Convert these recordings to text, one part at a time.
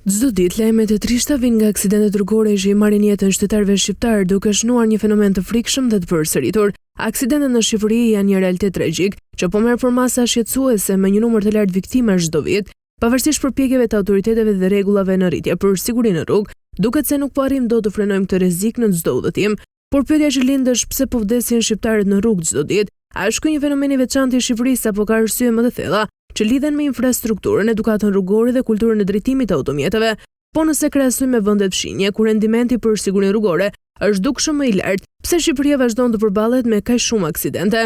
Çdo ditë lajmet e trishta vijnë nga aksidentet rrugore që i marrin jetën qytetarëve shqiptar, duke shënuar një fenomen të frikshëm dhe të përsëritur. Aksidentet në Shqipëri janë një realitet tragjik që po merr përmasa shqetësuese me një numër të lartë viktimash çdo vit, pavarësisht përpjekjeve të autoriteteve dhe rregullave në rritje për sigurinë në rrugë. Duket se nuk po arrim dot të frenojmë këtë rrezik në çdo udhëtim, por pyetja që lind është pse po vdesin shqiptarët në rrugë çdo ditë? A është ky një fenomen i veçantë i Shqipërisë apo ka arsye më të thella që lidhen me infrastrukturën, edukatën rrugore dhe kulturën e drejtimit të automjeteve? Po nëse krahasojmë me vendet fshinje ku rendimenti për sigurinë rrugore është dukshëm më i lartë, pse Shqipëria vazhdon të përballet me kaq shumë aksidente?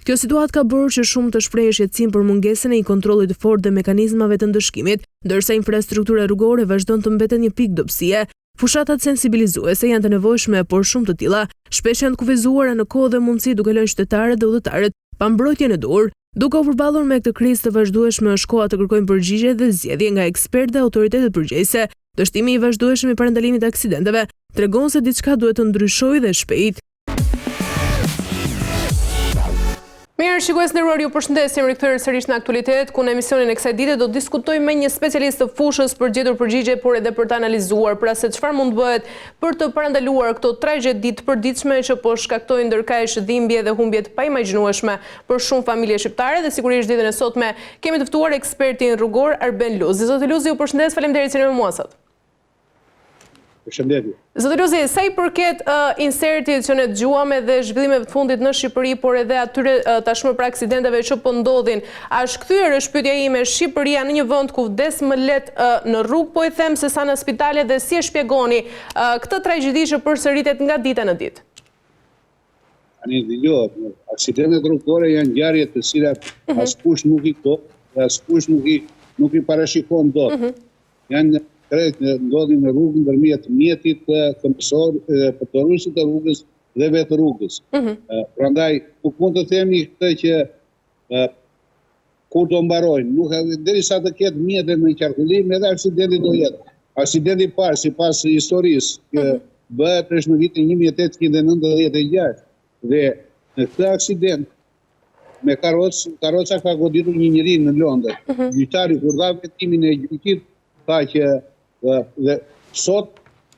Kjo situatë ka bërë që shumë të shprehë shqetësim për mungesën e një kontrolli të fortë dhe mekanizmave të ndëshkimit, ndërsa infrastruktura rrugore vazhdon të mbetet një pikë dobësie. Fushatat sensibilizuese janë të nevojshme, por shumë të tilla shpesh janë kufizuara në kohë dhe mundësi duke lënë qytetarët dhe udhëtarët pa mbrojtje në dorë. Duke u përballur me këtë krizë të vazhdueshme, është koha të kërkojmë përgjigje dhe zgjedhje nga ekspertë dhe autoritetet përgjegjëse. Dështimi i vazhdueshëm i parandalimit të aksidenteve tregon se diçka duhet të ndryshojë dhe shpejt. Mirë, shikues nderuar, ju përshëndesim, rikthyer sërish në aktualitet, ku në emisionin e kësaj dite do të diskutojmë me një specialist të fushës për gjetur përgjigje, por edhe për të analizuar pra se çfarë mund bëhet për të parandaluar këto tragjedi të përditshme që po shkaktojnë ndërkaish dhimbje dhe humbje të paimagjinueshme për shumë familje shqiptare. Dhe sigurisht ditën e sotme kemi të ftuar ekspertin rrugor Arben Luzi. Zoti Luzi, ju përshëndes, faleminderit që jeni me mua sot. Përshëndetje. Zoti Luzi, sa i përket insertit që ne dëgjuam edhe zhvillimeve të fundit në Shqipëri, por edhe atyre tashmë për aksidenteve që po ndodhin, a shkthyer është pyetja ime Shqipëria në një vend ku vdes më lehtë në rrugë, po i them, se sa në spitale, dhe si e shpjegoni këtë tragjedi që përsëritet nga dita në ditë? Tani dëgjohet, aksidentet rrugore janë ngjarje të cilat askush nuk i kupton, askush nuk i parashikon dot. Janë ndodhin në rrugë ndërmjet mjetit, përdorësit të rrugës dhe vetë rrugës. Prandaj, nuk mund të themi këtë që kur do mbarojnë, derisa të ketë mjete në qarkullim, edhe aksidenti do jetë. Aksidenti parë, sipas historisë, bëhet është në vitin 1896 dhe në këtë aksident me karroca ka goditur një njeri në Londër. Gjyqtari kur dha vetimin e gjykimit tha që dhe sot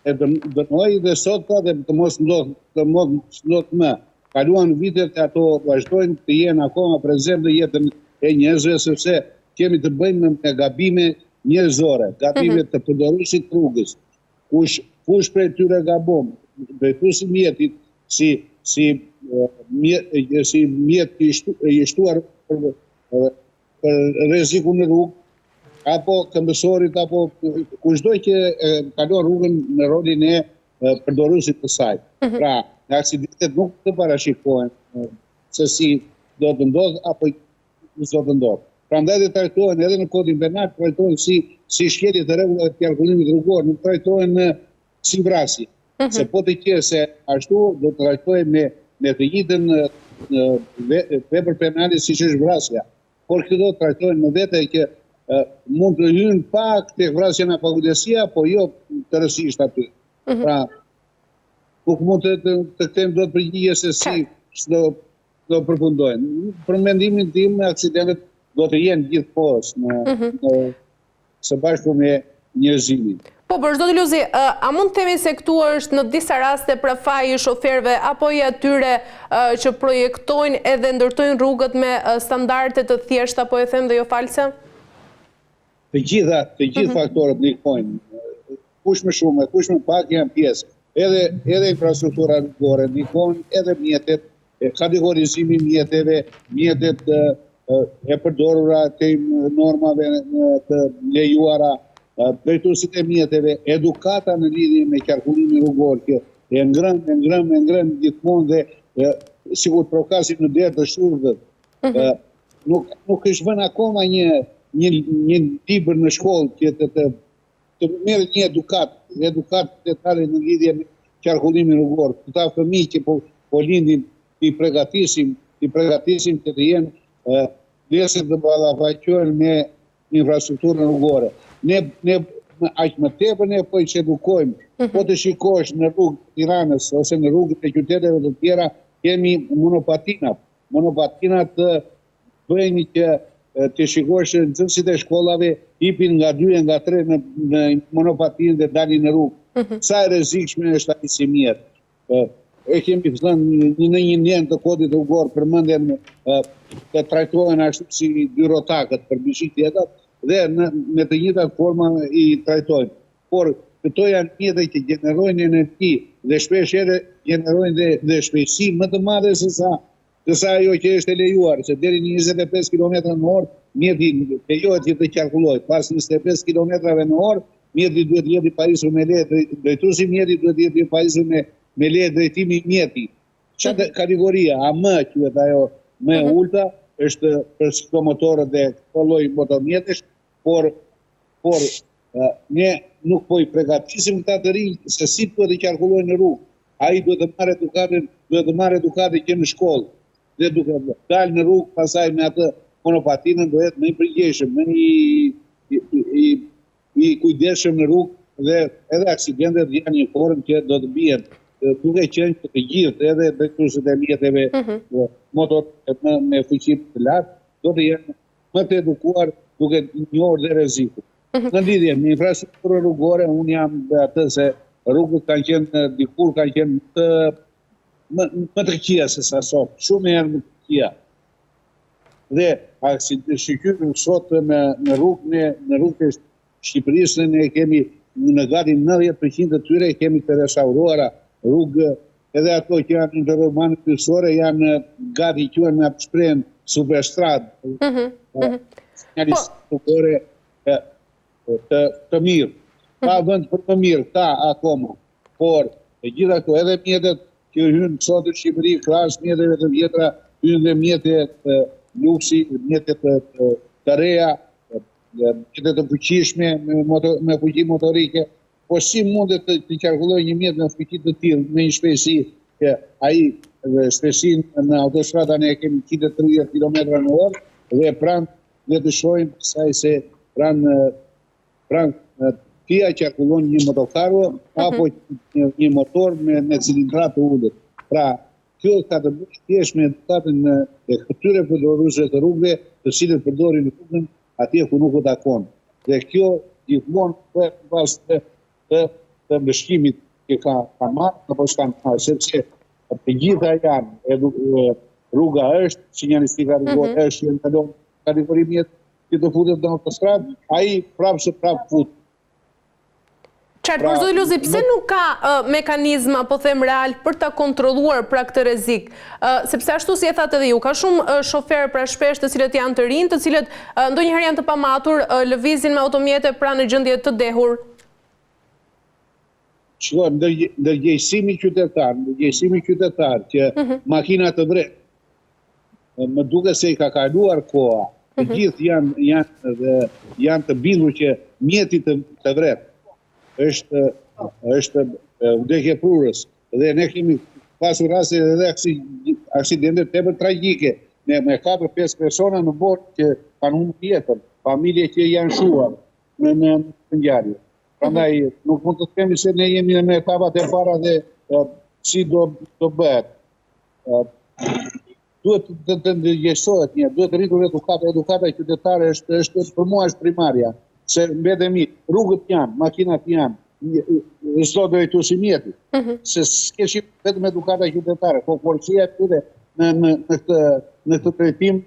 e dënoi dhe sot tha dhe të mos ndodh më. Kaluan vitet e ato vazhdojnë të jenë akoma prezent në jetën e njerëzve, sepse kemi të bëjmë me gabime njerëzore, gabime të përdoruesit rrugës. Kush prej tyre gabon, drejtuesi mjetit si mjet i shtuar për rrezikun në rrugë, apo këmbësorit, apo kushdo që kalon rrugën në rolin e përdoruesit të saj. Pra, aksidentet nuk të parashikohen se si do të ndodh apo do të ndodh. Prandaj dhe trajtohen edhe në kodin penal, trajtohen si shkelje të rregullave të qarkullimit rrugor, nuk trajtohen si vrasje. Se po të qenë se ashtu do të trajtohen me të njëjtën vepër penale siç është vrasja. Por këto trajtohen me vete që mund të hynë pak të vrasja nga pagudësia, po jo të rësisht aty. Pra, nuk mund të këtem do të përgjigje se si do përfundojnë. Për mendimin tim, aksidentet do të jenë gjithkohës së bashku me njerëzimin. Po, për çdo Luzi, a mund të themi se këtu është në disa raste pra faji i shoferëve apo i atyre që projektojnë edhe ndërtojnë rrugët me standarde të thjeshta, po e them dhe jo false? Të gjithë faktorët ndikojnë. Kush më shumë, kush më pak janë pjesë. Edhe infrastruktura rrugore ndikojnë, edhe mjetet, kategorizimi mjeteve, mjetet e përdorura të normave të lejuara, drejtuesit e mjeteve, edukata në lidhje me qarkullimin rrugor, që e ngrën gjithmonë dhe sikur prokasim në derë të shurdhët. Nuk është vënë akoma një libër në shkollë që të merë një edukat detale në lidhje me qarkullimin rrugor. Këta fëmijë që po lindin, i përgatisim që të jenë leset të ballafaqohen me infrastrukturën rrugore. Ne aq më tepër ne po i edukojmë. Po të shikosh në rrugë Tiranës ose në rrugët e qyteteve të tjera, kemi monopatinat. Monopatinat bëjnë që të shikosh nxënësit e shkollave hipin nga 2 e nga 3 në monopatin dhe dalin në rrugë. Sa e rrezikshme është ai si mjet. E kemi thënë në një njën të kodit rrugor përmendjen të trajtohen ashtu si dyrotakët për biçikletat dhe me të njëjtat forma i trajtojnë. Por këto janë mjete që gjenerojnë energji dhe shpesh edhe gjenerojnë dhe shpejtësi më të madhe se sa ajo që është e lejuar, se deri në 25 km/h mjeti lejohet që të qarkullojë. Pas 25 km/h mjeti duhet jetë i pajisur me leje drejtuesi mjeti duhet jetë i pajisur me leje drejtimi mjeti. Çfarë kategoria AM quhet ajo më e ulta është për siklomotorët dhe këto lloj motomjetesh, por ne nuk po i përgatisim këta të rinj se si duhet të qarkullojnë në rrugë. Ai duhet të marrë edukatin që në shkollë dhe duke dalë në rrugë pasaj me atë monopatinën do jetë më i përgjegjshëm, më i kujdesshëm në rrugë dhe edhe aksidentet janë një formë që do të bien duke qenë që të gjithë edhe drejtuesit e mjeteve motorët me fuqi të lartë do të jenë më të edukuar duke njohur dhe rrezikun. Në lidhje me infrastrukturën rrugore, unë jam atë se rrugët kanë qenë dikur kanë qenë më të këqija se sa sot, shumë janë më të këqija. Dhe shikojmë sot në rrugët e Shqipërisë ne kemi në gati 90% të tyre kemi të restauruara rrugë, edhe ato që janë interurbanë kryesore janë gati quhen me shprehjen superstradë. Sinjalistë rrugore të mirë. Ka vend për të mirë, ka akoma. Por e gjitha këto edhe mjetet që hynë sot në Shqipëri, krahas mjeteve të vjetra, hynë dhe mjetet luksi, mjetet të reja, mjetet të fuqishme me fuqi motorike. Po si mundet të qarkullojë një mjet me fuqi të tillë me një shpejtësi që ai shpejtësinë në autostradën e kemi 130 km/h dhe pranë ne të shohim saj se pranë tia qarkullon një motokarro apo një motor me cilindra të ulët. Pra, kjo ka të bëjë thjesht me edukatën e këtyre përdoruesve të rrugëve, të cilët përdorin rrugën atje ku nuk u takon. Dhe kjo gjithmonë pas të mbështimit që ka marrë apo s'kan marrë, sepse të gjitha janë rruga është, sinjalistika rrugore është që ndalon kategori mjet që të futet në autostradë, ai prapë fut. Qartë, por zoti Luzi, pse nuk ka mekanizma, po them real, për ta kontrolluar pra këtë rrezik? Sepse ashtu si e thatë edhe ju, ka shumë shoferë pra shpesh të cilët janë të rinj, të cilët ndonjëherë janë të pamatur, lëvizin me automjete pra në gjendje të dehur. Shko, ndërgjegjësimi qytetar që makina të drejtë, më duke se i ka kaluar koha, të gjithë janë të bindur që mjeti të drejtë është vdekje prurës dhe ne kemi pasur raste edhe aksidente tepër tragjike me 4-5 persona në botë që kanë humbur jetën, familje që janë shuar në ngjarje. Prandaj nuk mund të themi se ne jemi në etapat e para dhe si do bëhet. Duhet të ndërgjegjësohet duhet të rritur edukata qytetare është për mua është primarja. Se mbetemi, rrugët janë, makinat janë, s'do drejtuesi mjeti. Se s'keshim vetëm edukata qytetare, po policia këtyre në këtë drejtim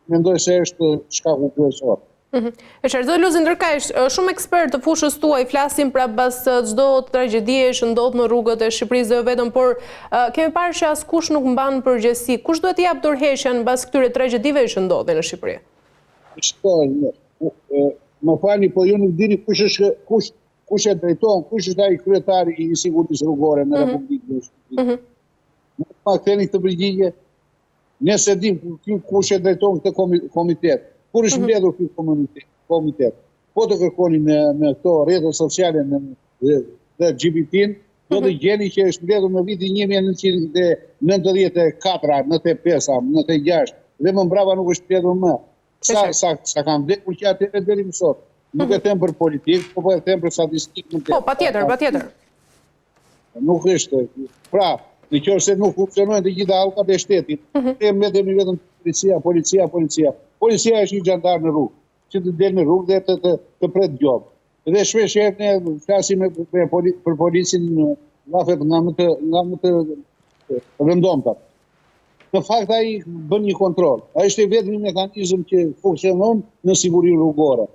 mendoj se është shkaku kryesor. E zoti Luzi, ndërkaq shumë ekspertë të fushës tuaj flasin pra pas çdo tragjedie që ndodh në rrugët e Shqipërisë dhe vetëm, por kemi parë që askush nuk mban përgjegjësi. Kush duhet të jap dorëheqjen pas këtyre tragjedive që ndodhin në Shqipëri? Më falni, po ju nuk dini kush e drejton, kush është ai kryetari i sigurisë rrugore në Republikën e Shqipërisë. Nuk ma ktheni këtë përgjigje. Ne se dim kush e drejton këtë komitet. Kur është mbledhur ky komitet? Po të kërkoni në këto rrjetet sociale dhe LGBT-n, do të gjeni që është mbledhur në vitin 1994, 95, 96 dhe më mbrapa nuk është mbledhur më. Sa kam vdekur që atëre deri më sot. Nuk e them për politikë, po e them për statistikë. Po, patjetër. Nuk është. Pra, nëse nuk funksionojnë të gjitha hallkat e shtetit, ne mbetemi vetëm policia. policia është një xhandar në rrugë, që të del në rrugë dhe të pret gjobë. Dhe shpesh ne flasim për policin llafet nga më të rëndomta. Në fakt ai bën një kontroll. Ai është vetëm një mekanizëm që funksionon në sigurinë rrugore.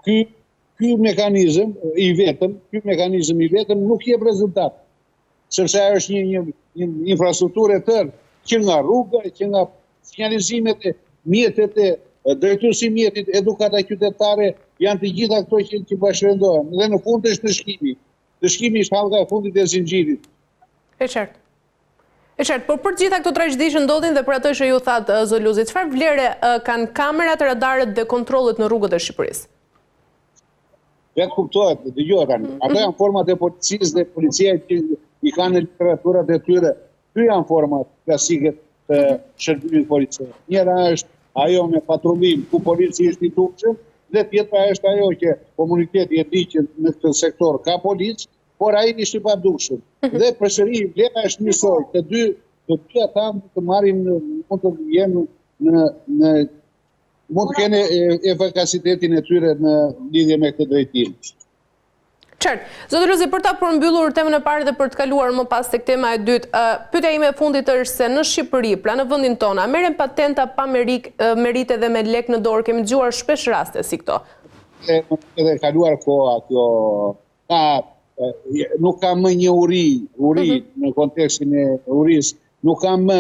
Ky mekanizëm i vetëm nuk jep rezultat. Sepse ajo është një infrastrukturë e tërë që nga rruga, që nga sinjalizimet e mjetet e drejtuesi mjetit, edukata qytetare, janë të gjitha këto që bashkërendohen. Dhe në fund është dëshkimi. Dëshkimi është hallka e fundit e zinxhirit. E qartë. Por për gjitha këto tragjedhi që ndodhin dhe për ato që ju thatë zot Luzi, çfarë vlere kanë kamerat, radarët dhe kontrollet në rrugët e Shqipërisë? Vetë kuptohet, dëgjohet tani. Ato janë format e policisë dhe policia që i kanë në literaturat e tyre. Ky janë format klasike të shërbimit policor. Njëra është ajo me patrullim ku policia është i turpshëm, dhe tjetra është ajo që komuniteti e di që në këtë sektor ka policë, por ai është i padukshëm. Dhe përsëri vlera është njësoj. Të dy ata të marrin mund të jenë mund të kenë efikasitetin e tyre në lidhje me këtë drejtim. Qartë. Zotë Luzi, për ta përmbyllur temën e parë dhe për të kaluar më pas tek tema e dytë, pyetja ime e fundit është se në Shqipëri, pra në vendin tonë, a merren patenta pa merite dhe me lek në dorë? Kemi dëgjuar shpesh raste si këto. Edhe kaluar koha kjo nuk ka më një uri në kontekstin e urisë, nuk ka më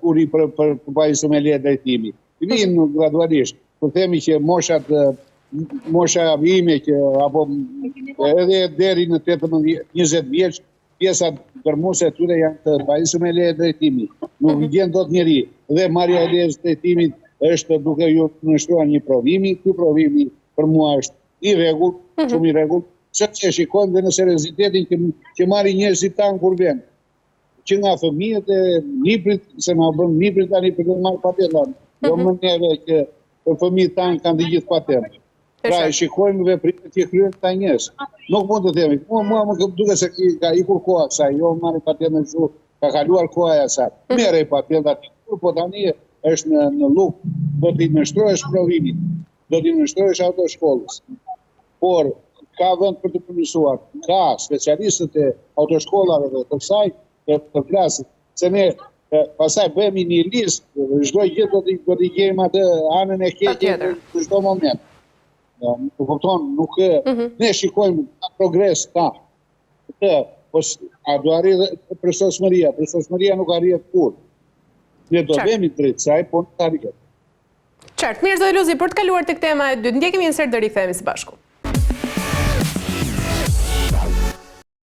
uri për pajisur me le drejtimi. Vinë gradualisht. Po themi që mosha ime që apo edhe deri në 18-20 vjeç, pjesa dërmuese e tyre janë të pajisur me leje drejtimi. Nuk vjen dot njeri. Dhe marrja e lejës drejtimit është duke ju nënshtruar një provimi. Ky provimi për mua është i rregullt, shumë i rregullt, sepse shikojmë dhe në seriozitetin që marrin njerëzit tanë kur vjen. Që nga fëmijët e niprit, se na bën niprit tani për të marrë patentë. Jo më neve që për fëmijët tanë kanë të gjithë patentë. Pra e shikojmë veprimet që kryen këta njerëz. Nuk mund të themi, mua më duket se ka ikur koha kësaj, jo marrë patentën kështu, ka kaluar koha e asaj. Merrej patentat, po tani është në lukë, do t'i nënshtrohesh provimit, do t'i nënshtrohesh autoshkollës. Por ka vend për të përmirësuar, ka specialistët e autoshkollave dhe të kësaj të klasit, se ne pastaj bëhemi një listë, çdo gjë do t'i gjejmë atë anën e keqe në çdo moment. Nuk kupton, ne shikojmë progres ka. A do arrijë përsosmëria? Përsosmëria nuk arrihet kurrë. Ne do vemi drejt saj, po nuk arrihet. Qartë, mirë zoti Luzi, për të kaluar tek tema e dytë, ndjekemi një sër dhe rikthehemi së bashku.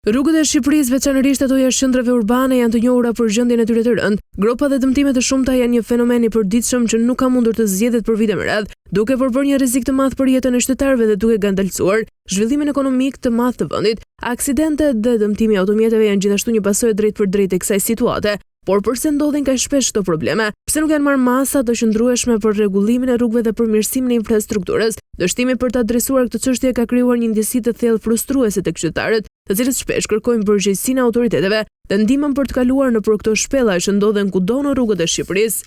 Rrugët e Shqipërisë, veçanërisht ato jashtë qendrave urbane, janë të njohura për gjendjen e tyre të rëndë. Gropa dhe dëmtimet të shumta janë një fenomen i përditshëm që nuk ka mundur të zgjedhet për vite me radhë, duke përbërë një rrezik të madh për jetën e qytetarëve dhe duke ngandalësuar zhvillimin ekonomik të madh të vendit. Aksidentet dhe dëmtimi i automjeteve janë gjithashtu një pasojë drejt për drejt e kësaj situate. Por përse ndodhin kaq shpesh këto probleme? Pse nuk janë marrë masa të qëndrueshme për rregullimin e rrugëve dhe përmirësimin e infrastrukturës? Dështimi për të adresuar këtë çështje ka krijuar një ndjesi të thellë frustruese tek qytetarët, të cilët shpesh kërkojnë përgjegjësinë e autoriteteve dhe ndihmën për të kaluar nëpër këto shpella që ndodhen kudo në rrugët e Shqipërisë.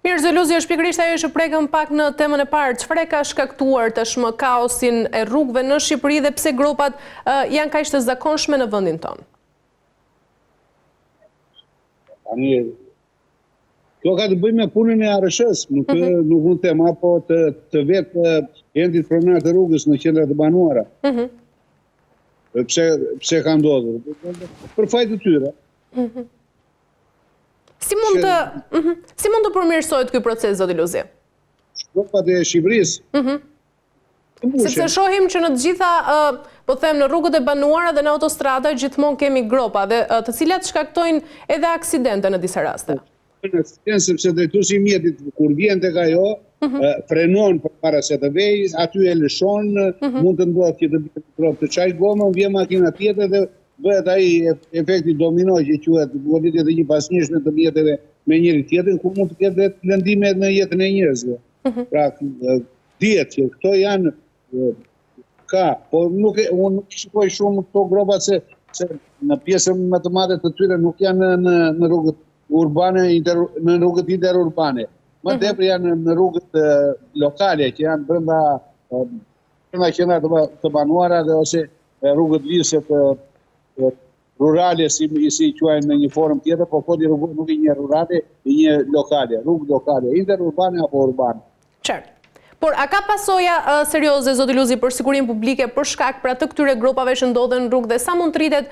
Mirë, zoti Luzi, është pikërisht ajo që prekëm pak në temën e parë. Çfarë ka shkaktuar tashmë kaosin e rrugëve në Shqipëri dhe pse gropat janë kaq të zakonshme në vendin tonë? Tani, kjo ka të bëjë me punën e ARSH-s, nuk mund të them apo të vetë endit pronar të rrugës në qendrat e banuara. Pse ka ndodhur? Për fajt të tyre. Si mund të përmirësohet ky proces, zoti Luzi? Gropat e Shqipërisë. Sepse shohim që në të gjitha, po them, në rrugët e banuara dhe në autostrada gjithmonë kemi gropa dhe të cilat shkaktojnë edhe aksidente në disa raste. Sepse drejtuesi i mjetit kur vjen tek ajo, frenon përpara se të vejë, aty e lëshon, mund të ndodhë që të bëhet grop të çaj gomën, vjen makina tjetër dhe bëhet ai efekti domino që quhet goditje të një pasnjëshme të mjeteve me njëri tjetrin, ku mund të ketë lëndime në jetën e njerëzve. Pra, dihet që këto janë po unë nuk shikoj shumë këto gropat se në pjesën më të madhe të tyre nuk janë në rrugët urbane, në rrugët interurbane. Më tepër janë në rrugët lokale që janë brenda qendra të banuara dhe ose rrugët lirëse të rurale, si quajnë në një formë tjetër, po kodi rrugë nuk i një rurale, i një lokale, rrugë lokale, interurbane apo urbane. Qartë. Por a ka pasoja serioze, zoti Luzi, për sigurinë publike për shkak pra të këtyre grupave që ndodhen në rrugë dhe sa mund të rritet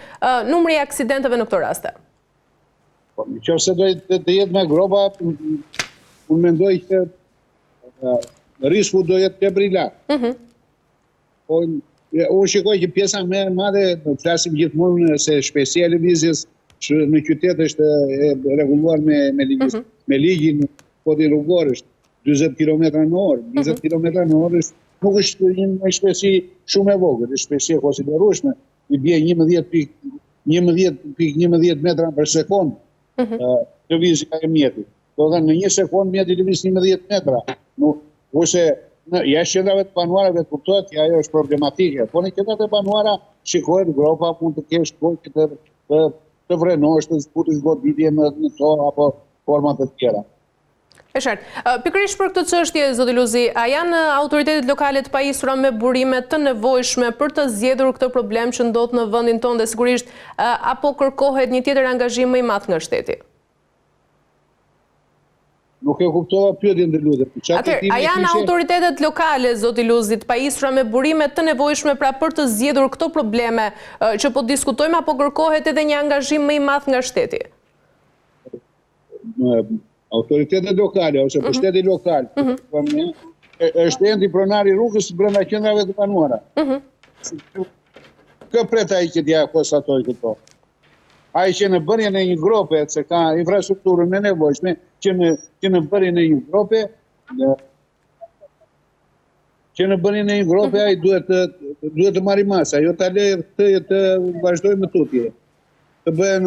numri i aksidenteve në këto raste? Nëse do të jetë me gropa, unë mendoj që risku do jetë tepër i lartë. Unë shikoj që pjesa më e madhe, flasim gjithmonë se shpejtësia e lëvizjes në qytet është rregulluar me ligjin kodin rrugor, është 40 km/h. 20 km/h nuk është një shpejtësi shumë e vogël, është shpejtësi e konsiderueshme, i bie 11.11 metra për sekond lëvizja e mjetit. Do thënë në 1 sekond mjeti lëviz 11 metra. Ose jashtë qendrave të banuarave kuptohet që ajo është problematike, po në qendrat e banuara shikohet gropa mund të kesh shkojë të vrenosh, të zbutësh goditje në to apo format të tjera. E qartë. Pikërisht për këtë çështje, zoti Luzi, a janë autoritetet lokale të pajisura me burime të nevojshme për të zgjedhur këtë problem që ndodh në vendin tonë dhe sigurisht apo kërkohet një tjetër angazhim më i madh nga shteti? Nuk e kuptova pyetjen të lutem. Atëherë, a janë autoritetet lokale, zoti Luzi, të pajisura me burime të nevojshme pra për të zgjedhur këto probleme që po diskutojmë apo kërkohet edhe një angazhim më i madh nga shteti? Autoritetet lokale ose pushteti lokal është endi pronari rrugës brenda qendrave të banuara. Kë pret ai që t'ja konstatoj këto? Ai që në bërjen e një grope, se ka infrastrukturën e nevojshme, që në bërjen e një grope, ai duhet të marrë masa, jo ta lejë të vazhdojë më tutje. Të bëhen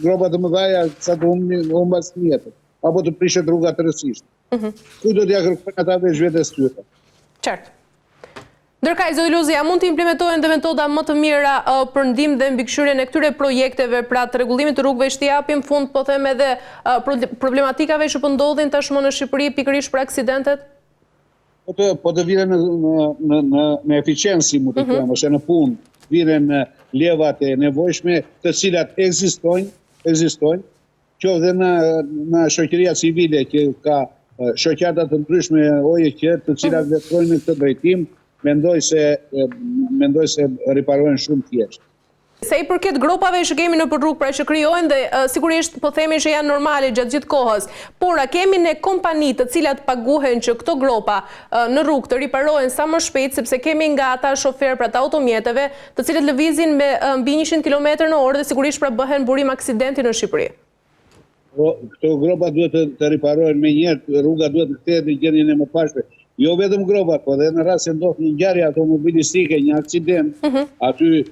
gropa të mëdha sa të humbas mjetet, apo të prishet rruga tërësisht. Ku do t'ja kërkojnë ata veç vetes tyre? Qartë. Ndërkaq, zoti Luzi, a mund të implementohen dhe metoda më të mira për ndihmë dhe mbikëqyrjen e këtyre projekteve pra të rregullimit të rrugëve që japim fund, po them edhe problematikave që po ndodhin tashmë në Shqipëri pikërisht për aksidentet? Po të viren në eficiencë, mu të them, ose në punë, viren levat e nevojshme të cilat ekzistojnë, qoftë në shoqëria civile që ka shoqata të ndryshme OEQ të cilat veprojnë në këtë drejtim, mendoj se riparohen shumë thjesht. Se i përket grupave që kemi në rrugë pra që krijojnë dhe sigurisht po themi që janë normale gjatë gjithë kohës, por a kemi ne kompani të cilat paguhen që këto grupa në rrugë të riparohen sa më shpejt, sepse kemi nga ata shofer pra të automjeteve të cilët lëvizin me mbi 100 km/h dhe sigurisht pra bëhen burim aksidenti në Shqipëri. Këto gropa duhet të riparohen me njerë, rruga duhet të kthehet në gjendjen e mëparshme. Jo vetëm gropat, po dhe në rast se ndodh një ngjarje automobilistike, një aksident, aty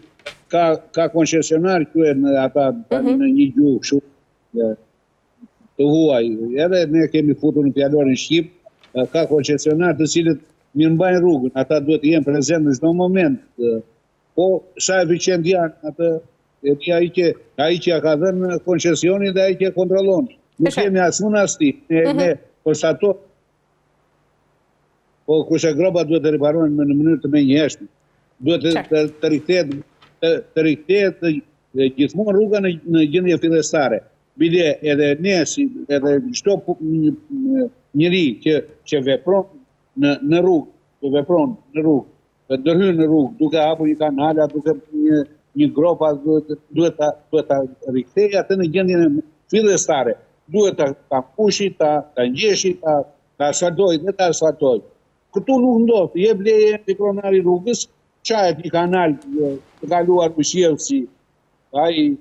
ka koncesionar quhen ata në një gjuhë shumë të huaj. Edhe ne kemi futur në fjalorin shqip, ka koncesionar të cilët mirëmbajnë rrugën, ata duhet të jenë prezent në çdo moment. Po sa eficient janë atë ai që ja ka dhënë koncesionin dhe ai që e kontrollon. Nuk kemi asnjë asti. Ne konstatojmë. Po kurse gropa duhet të riparohen në mënyrë të menjëhershme. Duhet të rikthehet gjithmonë rruga në gjendje fillestare. Bile edhe ne edhe çdo njeri që vepron në rrugë, të ndërhyn në rrugë, duke hapur një kanal, duke një gropa duhet ta rikthejë atë në gjendjen e fillestare. Duhet ta pushi, ta ngjeshi, ta asfaltojë dhe ta asfaltojë. Këtu nuk ndodh, jep leje te pronari rrugës, çajet një kanal të kaluar ujësielsi, ai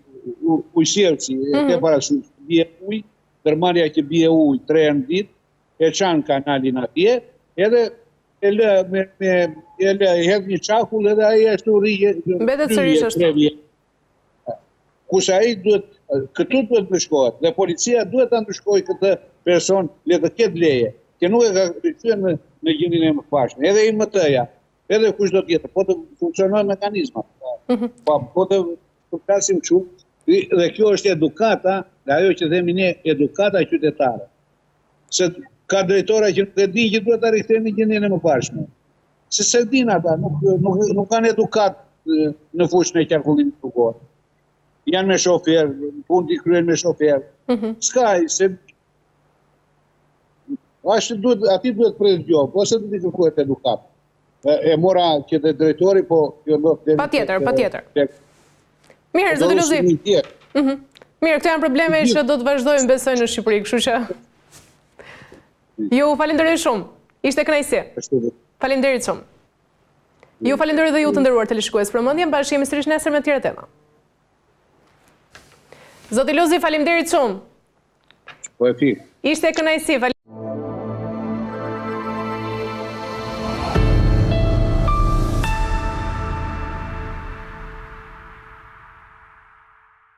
ujësielsi ke parasysh bie ujë, ndërmarrja që bie ujë 3 herë në ditë, e çan kanalin atje, edhe e hedh një çakull edhe ai ashtu rrije. Mbetet sërish ashtu. Kush ai duhet këtu duhet të shkohet dhe policia duhet ta ndryshkojë këtë person le të ketë leje, që nuk e ka rikthyer në gjendjen e mëparshme. Edhe IMT-ja, edhe kushdo tjetër, po të funksionojnë mekanizmat. Po të flasim shumë, dhe kjo është edukata ajo që themi ne edukata qytetare. Se ka drejtora që nuk e din që duhet ta rikthejnë gjendjen e mëparshme. Se din ata, nuk kanë edukat në fushën e qarkullimit rrugor. Janë me shofer, punë t'i kryen me shofer. S'ka, se ati duhet prejtë gjob, ose duhet i kërkohet edukat. E mora që të drejtori, po... Patjetër. Mirë, zoti Luzi. Mirë, këto janë probleme që do të vazhdojmë besoj në Shqipëri, kështu që... Ju falenderoj shumë. Ishte kënaqësi. Faleminderit shumë. Ju falenderoj dhe ju të nderuar teleshikues për vëmendjen, bashkëjemi sërish nesër me të tjera tema. Zoti Luzi, faleminderit shumë. Po e fik. Ishte kënaqësi.